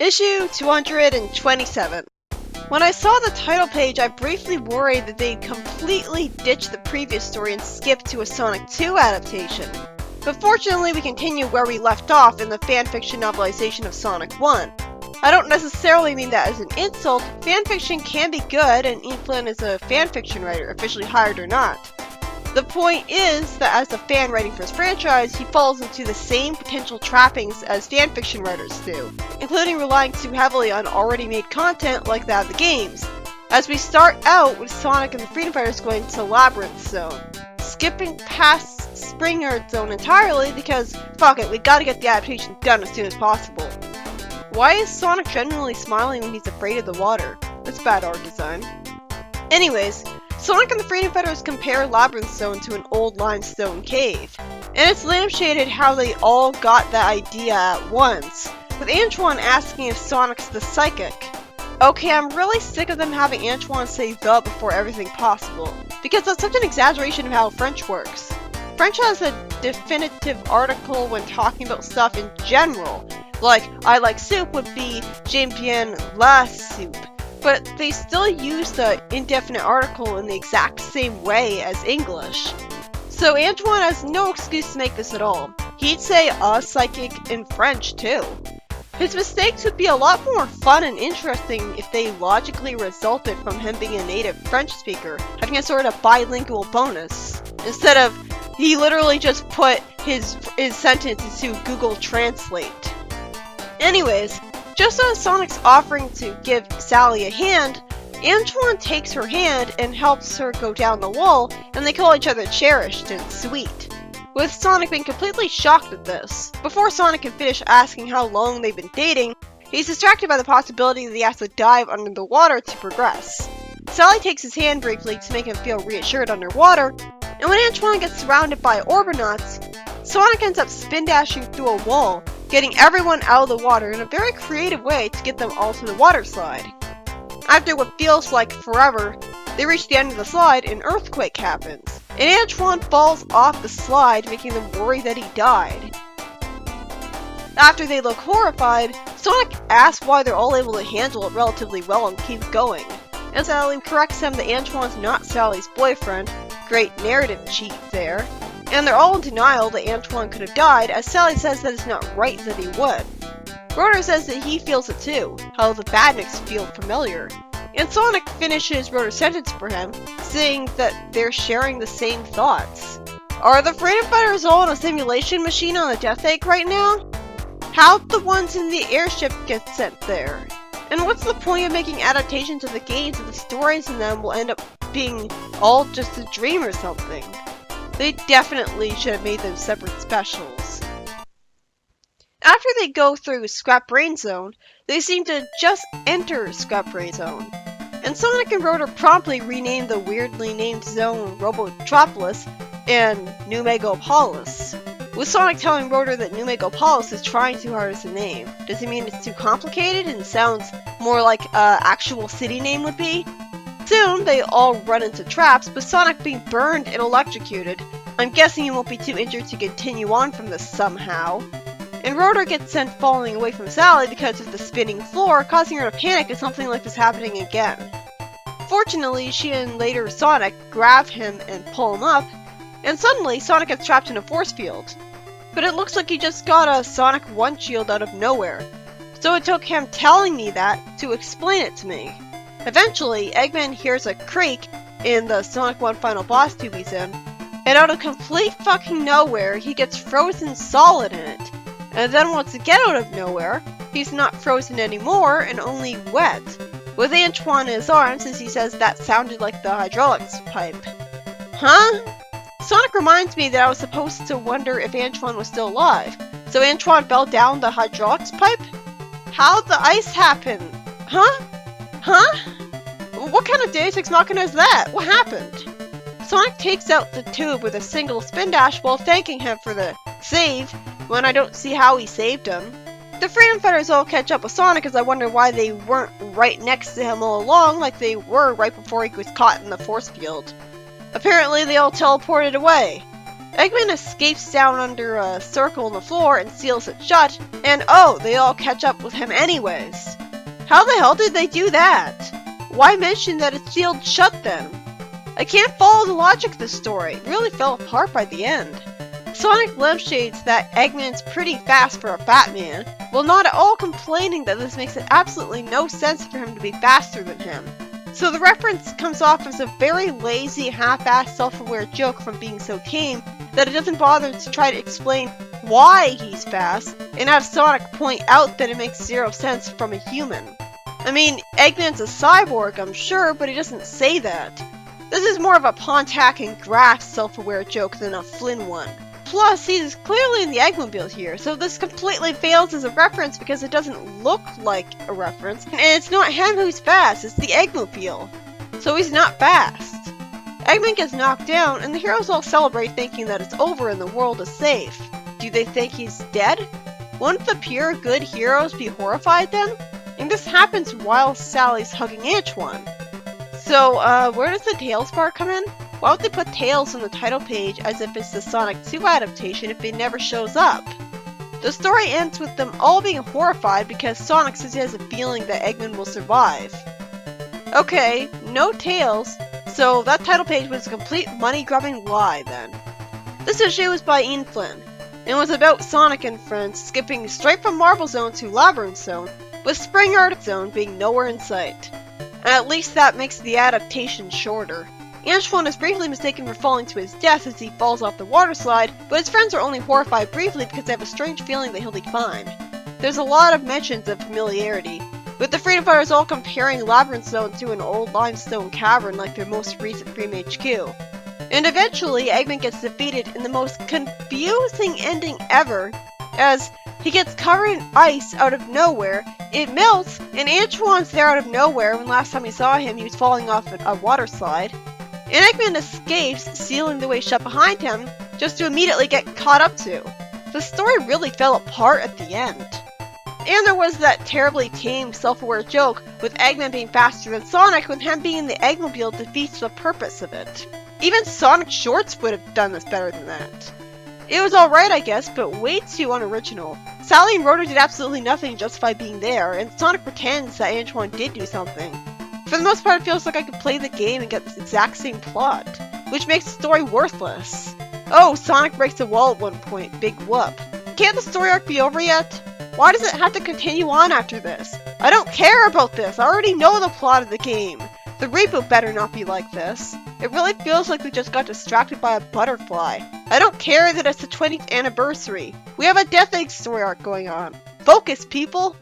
Issue 227. When I saw the title page, I briefly worried that they'd completely ditch the previous story and skip to a Sonic 2 adaptation. But fortunately, we continue where we left off in the fanfiction novelization of Sonic 1. I don't necessarily mean that as an insult. Fanfiction can be good, and Ian Flynn is a fanfiction writer, officially hired or not. The point is that as a fan writing for his franchise, he falls into the same potential trappings as fanfiction writers do, including relying too heavily on already made content like that of the games. As we start out with Sonic and the Freedom Fighters going to Labyrinth Zone, skipping past Springyard Zone entirely because, fuck it, we gotta get the adaptation done as soon as possible. Why is Sonic genuinely smiling when he's afraid of the water? That's bad art design. Anyways, Sonic and the Freedom Fighters compare Labyrinth Zone to an old limestone cave, and it's lampshaded how they all got that idea at once, with Antoine asking if Sonic's the psychic. Okay, I'm really sick of them having Antoine say the before everything possible, because that's such an exaggeration of how French works. French has a definitive article when talking about stuff in general, like I like soup would be j'aime bien la soup. But they still use the indefinite article in the exact same way as English. So Antoine has no excuse to make this at all. He'd say a psychic in French too. His mistakes would be a lot more fun and interesting if they logically resulted from him being a native French speaker, having a sort of bilingual bonus. Instead of, he literally just put his sentence into Google Translate. Anyways, just as Sonic's offering to give Sally a hand, Antoine takes her hand and helps her go down the wall, and they call each other cherished and sweet, with Sonic being completely shocked at this. Before Sonic can finish asking how long they've been dating, he's distracted by the possibility that he has to dive under the water to progress. Sally takes his hand briefly to make him feel reassured underwater, and when Antoine gets surrounded by Orbinauts, Sonic ends up spin dashing through a wall, getting everyone out of the water in a very creative way to get them all to the water slide. After what feels like forever, they reach the end of the slide and an earthquake happens, and Antoine falls off the slide, making them worry that he died. After they look horrified, Sonic asks why they're all able to handle it relatively well and keep going, and Sally corrects him that Antoine's not Sally's boyfriend. Great narrative cheat there. And they're all in denial that Antoine could have died, as Sally says that it's not right that he would. Rotor says that he feels it too, how the badniks feel familiar. And Sonic finishes Rotor's sentence for him, saying that they're sharing the same thoughts. Are the Freedom Fighters all in a simulation machine on a death egg right now? How'd the ones in the airship get sent there? And what's the point of making adaptations of the games if the stories in them will end up being all just a dream or something? They definitely should have made them separate specials. After they go through Scrap Brain Zone, they seem to just enter Scrap Brain Zone. And Sonic and Rotor promptly rename the weirdly named zone Robotropolis and New Megapolis, with Sonic telling Rotor that New Megapolis is trying too hard as a name. Does it mean it's too complicated and sounds more like an actual city name would be? Soon, they all run into traps, with Sonic being burned and electrocuted. I'm guessing he won't be too injured to continue on from this somehow. And Rotor gets sent falling away from Sally because of the spinning floor, causing her to panic at something like this happening again. Fortunately, she and later Sonic grab him and pull him up, and suddenly Sonic gets trapped in a force field. But it looks like he just got a Sonic 1 shield out of nowhere, so it took him telling me that to explain it to me. Eventually, Eggman hears a creak in the Sonic 1 final boss tube he's in, and out of complete fucking nowhere, he gets frozen solid in it. And then once again out of nowhere, he's not frozen anymore and only wet, with Antoine in his arms as he says that sounded like the hydraulics pipe. Huh? Sonic reminds me that I was supposed to wonder if Antoine was still alive, so Antoine fell down the hydraulics pipe? How'd the ice happen? Huh? Huh? What kind of Deus Ex Machina is that? What happened? Sonic takes out the tube with a single spin dash while thanking him for the save, when I don't see how he saved him. The Freedom Fighters all catch up with Sonic as I wonder why they weren't right next to him all along like they were right before he was caught in the force field. Apparently they all teleported away. Eggman escapes down under a circle on the floor and seals it shut, and oh, they all catch up with him anyways. How the hell did they do that? Why mention that it's sealed shut then? I can't follow the logic of this story. It really fell apart by the end. Sonic lampshades that Eggman's pretty fast for a Batman, while not at all complaining that this makes absolutely no sense for him to be faster than him. So the reference comes off as a very lazy, half-assed, self-aware joke from being so tame that it doesn't bother to try to explain why he's fast, and have Sonic point out that it makes zero sense from a human. I mean, Eggman's a cyborg, I'm sure, but he doesn't say that. This is more of a Pontac and Graff self-aware joke than a Flynn one. Plus, he's clearly in the Eggmobile here, so this completely fails as a reference because it doesn't look like a reference, and it's not him who's fast, it's the Eggmobile. So he's not fast. Eggman gets knocked down, and the heroes all celebrate thinking that it's over and the world is safe. Do they think he's dead? Won't the pure good heroes be horrified then? And this happens while Sally's hugging Antoine. So, where does the Tails part come in? Why would they put Tails on the title page as if it's the Sonic 2 adaptation if he never shows up? The story ends with them all being horrified because Sonic says he has a feeling that Eggman will survive. Okay, no Tails, so that title page was a complete money-grubbing lie then. This issue was by Ian Flynn, and was about Sonic and friends skipping straight from Marble Zone to Labyrinth Zone, with Spring Art Zone being nowhere in sight. And at least that makes the adaptation shorter. Antoine is briefly mistaken for falling to his death as he falls off the water slide, but his friends are only horrified briefly because they have a strange feeling that he'll be fine. There's a lot of mentions of familiarity, with the Freedom Fighters all comparing Labyrinth Zone to an old limestone cavern like their most recent Dream HQ. And eventually, Eggman gets defeated in the most confusing ending ever, as he gets covered in ice out of nowhere, it melts, and Antoine's there out of nowhere when last time we saw him he was falling off a water slide. And Eggman escapes, sealing the way shut behind him, just to immediately get caught up to. The story really fell apart at the end. And there was that terribly tame, self-aware joke with Eggman being faster than Sonic when him being in the Eggmobile defeats the purpose of it. Even Sonic Shorts would have done this better than that. It was alright, I guess, but way too unoriginal. Sally and Rotor did absolutely nothing to justify being there, and Sonic pretends that Antoine did do something. For the most part, it feels like I could play the game and get this exact same plot, which makes the story worthless. Oh, Sonic breaks a wall at one point, big whoop. Can't the story arc be over yet? Why does it have to continue on after this? I don't care about this, I already know the plot of the game. The reboot better not be like this. It really feels like we just got distracted by a butterfly. I don't care that it's the 20th anniversary. We have a Death Egg story arc going on. Focus, people!